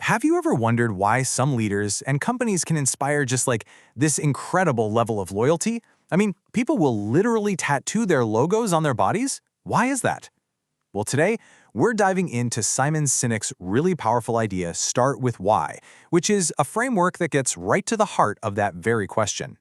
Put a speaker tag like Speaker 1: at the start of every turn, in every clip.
Speaker 1: Have you ever wondered why some leaders and companies can inspire just like this incredible level of loyalty? I mean, people will literally tattoo their logos on their bodies? Why is that? Well, today, we're diving into Simon Sinek's really powerful idea, Start with Why, which is a framework that gets right to the heart of that very question.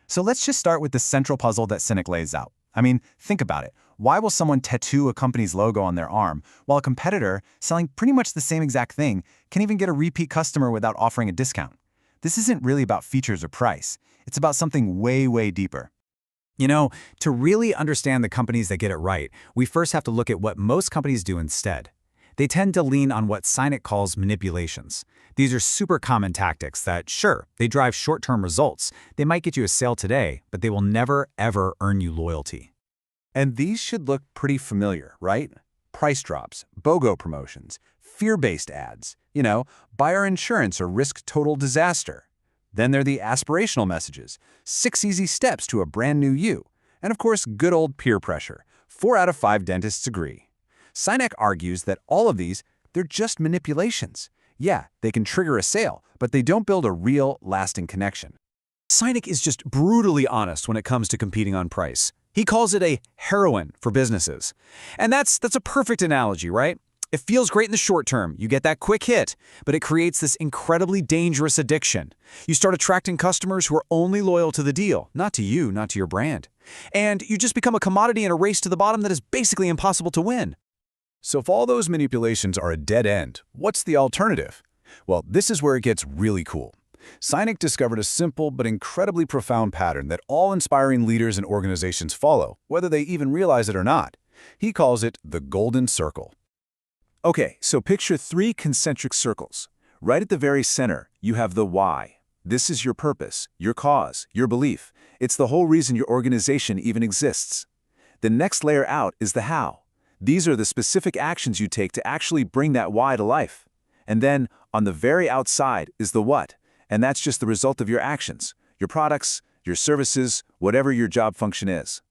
Speaker 2: So let's just start with the central puzzle that Sinek lays out. I mean, think about it. Why will someone tattoo a company's logo on their arm, while a competitor, selling pretty much the same exact thing, can even get a repeat customer without offering a discount? This isn't really about features or price. It's about something way, way deeper.
Speaker 3: You know, to really understand the companies that get it right, we first have to look at what most companies do instead. They tend to lean on what Sinek calls manipulations. These are super common tactics that, sure, they drive short-term results. They might get you a sale today, but they will never, ever earn you loyalty.
Speaker 4: And these should look pretty familiar, right? Price drops, BOGO promotions, fear-based ads, buy our insurance or risk total disaster. Then there are the aspirational messages, 6 easy steps to a brand new you. And of course, good old peer pressure. 4 out of 5 dentists agree. Sinek argues that all of these, they're just manipulations. Yeah, they can trigger a sale, but they don't build a real, lasting connection.
Speaker 3: Sinek is just brutally honest when it comes to competing on price. He calls it a heroin for businesses. And that's a perfect analogy, right? It feels great in the short term. You get that quick hit, but it creates this incredibly dangerous addiction. You start attracting customers who are only loyal to the deal, not to you, not to your brand. And you just become a commodity in a race to the bottom that is basically impossible to win.
Speaker 5: So if all those manipulations are a dead end, what's the alternative? Well, this is where it gets really cool. Sinek discovered a simple but incredibly profound pattern that all inspiring leaders and organizations follow, whether they even realize it or not. He calls it the golden circle. Okay, so picture 3 concentric circles. Right at the very center, you have the why. This is your purpose, your cause, your belief. It's the whole reason your organization even exists. The next layer out is the how. These are the specific actions you take to actually bring that why to life. And then, on the very outside is the what. And that's just the result of your actions, your products, your services, whatever your job function is.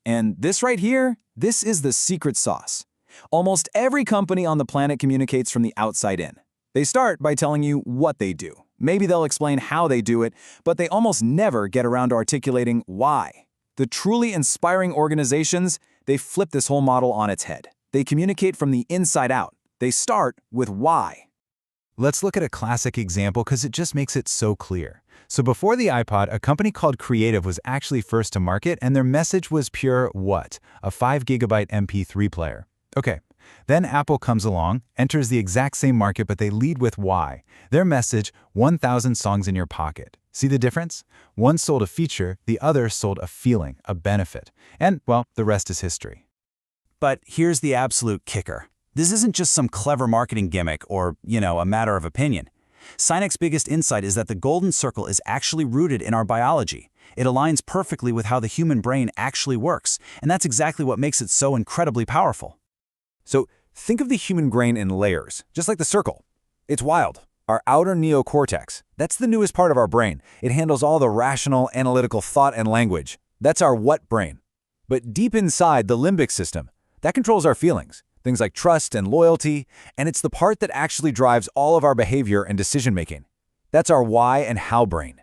Speaker 6: And this right here, this is the secret sauce. Almost every company on the planet communicates from the outside in. They start by telling you what they do. Maybe they'll explain how they do it, but they almost never get around to articulating why. The truly inspiring organizations, they flip this whole model on its head. They communicate from the inside out. They start with why.
Speaker 2: Let's look at a classic example because it just makes it so clear. So before the iPod, a company called Creative was actually first to market, and their message was pure what? A 5 GB MP3 player. Okay, then Apple comes along, enters the exact same market, but they lead with why. Their message, 1,000 songs in your pocket. See the difference? One sold a feature, the other sold a feeling, a benefit. And, well, the rest is history.
Speaker 3: But here's the absolute kicker. This isn't just some clever marketing gimmick or, a matter of opinion. Sinek's biggest insight is that the golden circle is actually rooted in our biology. It aligns perfectly with how the human brain actually works, and that's exactly what makes it so incredibly powerful.
Speaker 4: So think of the human brain in layers, just like the circle. It's wild. Our outer neocortex, that's the newest part of our brain. It handles all the rational, analytical thought and language. That's our what brain. But deep inside, the limbic system, that controls our feelings. Things like trust and loyalty, and it's the part that actually drives all of our behavior and decision-making. That's our why and how brain.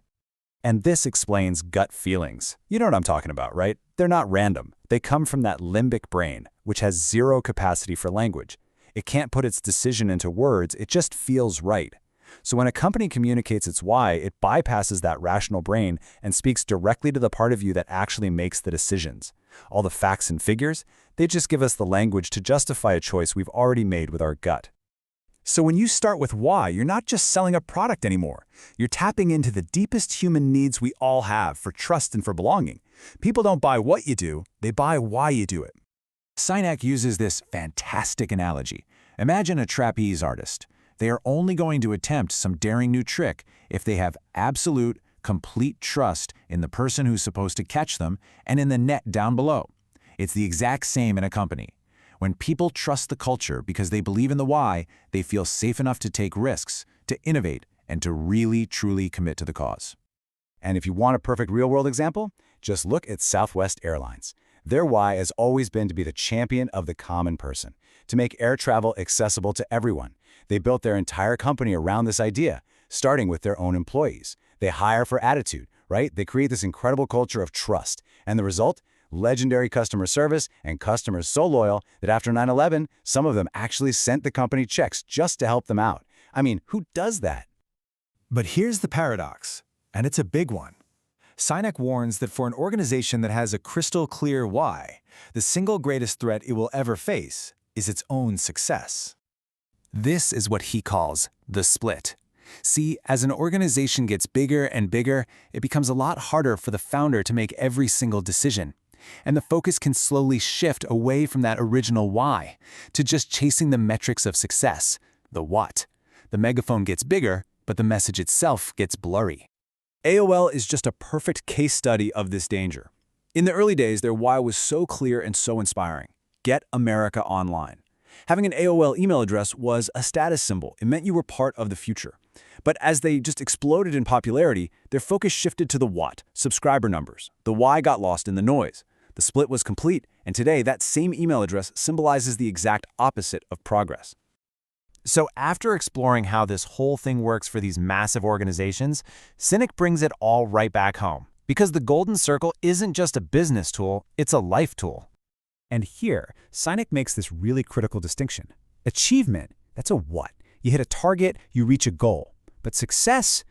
Speaker 3: And this explains gut feelings. You know what I'm talking about, right? They're not random. They come from that limbic brain, which has zero capacity for language. It can't put its decision into words, it just feels right. So when a company communicates its why, it bypasses that rational brain and speaks directly to the part of you that actually makes the decisions. All the facts and figures, they just give us the language to justify a choice we've already made with our gut.
Speaker 6: So when you start with why, you're not just selling a product anymore. You're tapping into the deepest human needs we all have for trust and for belonging. People don't buy what you do, they buy why you do it. Sinek uses this fantastic analogy. Imagine a trapeze artist. They are only going to attempt some daring new trick if they have absolute, complete trust in the person who's supposed to catch them and in the net down below. It's the exact same in a company. When people trust the culture because they believe in the why, they feel safe enough to take risks, to innovate, and to really, truly commit to the cause.
Speaker 2: And if you want a perfect real-world example, just look at Southwest Airlines. Their why has always been to be the champion of the common person, to make air travel accessible to everyone. They built their entire company around this idea, starting with their own employees. They hire for attitude, right? They create this incredible culture of trust. And the result? Legendary customer service and customers so loyal that after 9/11, some of them actually sent the company checks just to help them out. I mean, who does that?
Speaker 6: But here's the paradox, and it's a big one. Sinek warns that for an organization that has a crystal clear why, the single greatest threat it will ever face is its own success. This is what he calls the split. See, as an organization gets bigger and bigger, it becomes a lot harder for the founder to make every single decision. And the focus can slowly shift away from that original why to just chasing the metrics of success, the what. The megaphone gets bigger, but the message itself gets blurry. AOL is just a perfect case study of this danger. In the early days, their why was so clear and so inspiring. Get America online. Having an AOL email address was a status symbol. It meant you were part of the future. But as they just exploded in popularity, their focus shifted to the what, subscriber numbers. The why got lost in the noise. The split was complete, and today that same email address symbolizes the exact opposite of progress. So after exploring how this whole thing works for these massive organizations, Sinek brings it all right back home. Because the golden circle isn't just a business tool, it's a life tool.
Speaker 3: And here, Sinek makes this really critical distinction. Achievement, that's a what. You hit a target, you reach a goal. But success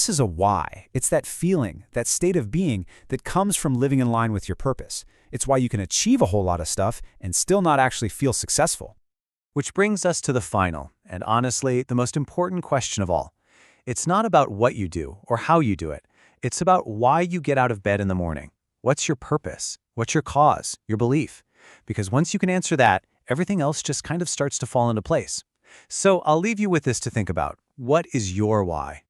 Speaker 3: is a why. It's that feeling, that state of being that comes from living in line with your purpose. It's why you can achieve a whole lot of stuff and still not actually feel successful.
Speaker 1: Which brings us to the final, and honestly, the most important question of all. It's not about what you do or how you do it. It's about why you get out of bed in the morning. What's your purpose? What's your cause, your belief? Because once you can answer that, everything else just kind of starts to fall into place. So I'll leave you with this to think about. What is your why?